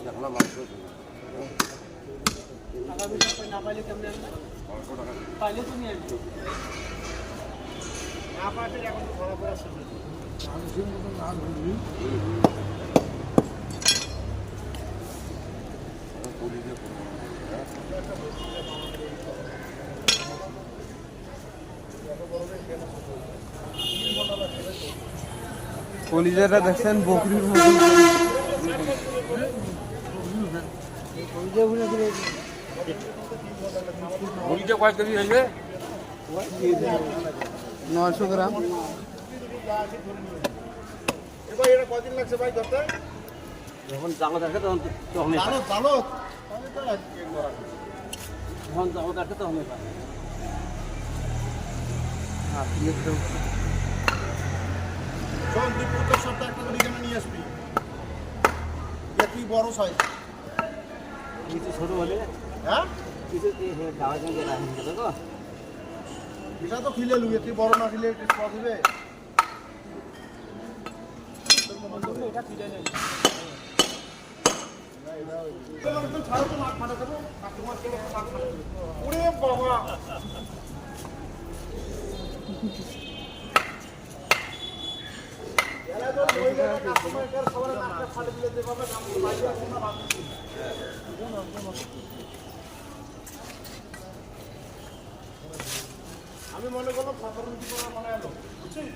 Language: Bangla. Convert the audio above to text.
দেখলাম মাত্র টাকা পয়সা না পাইলে কেমনে পাইলে তুমি আসবে না পাইলে এখন ধরা পড়া শুরু মানুষের মতো না ধরবি কলিজাটা দেখছেন বকরির মতো বড়িটা কয় কেজি হয়েছে 900 গ্রাম এবার এটা কয়দিন লাগছে ভাই ধরতে যখন জালো দেখে তখন তখনই জালো জালো যখন জালো দেখে তখনই পায় শোন তুই প্রত্যেক সপ্তাহে একটা করে এখানে নিয়ে আসবি কি বড় সাইজ কিছু ছোট হলে হ্যাঁ কিছু দাওয়া জন্য রাখেন তো এটা তো খিলে লুয়ে তুই বড় না খিলে পাওয়া দিবে এটা খিলে নেই ছাড়ো তো মাঠ ফাটা দেবো তোমার কে মাঠ ফাটা দেবো ওরে বাবা আমি মনে করলাম সাধারণ কিছু মনে এলো বুঝছিস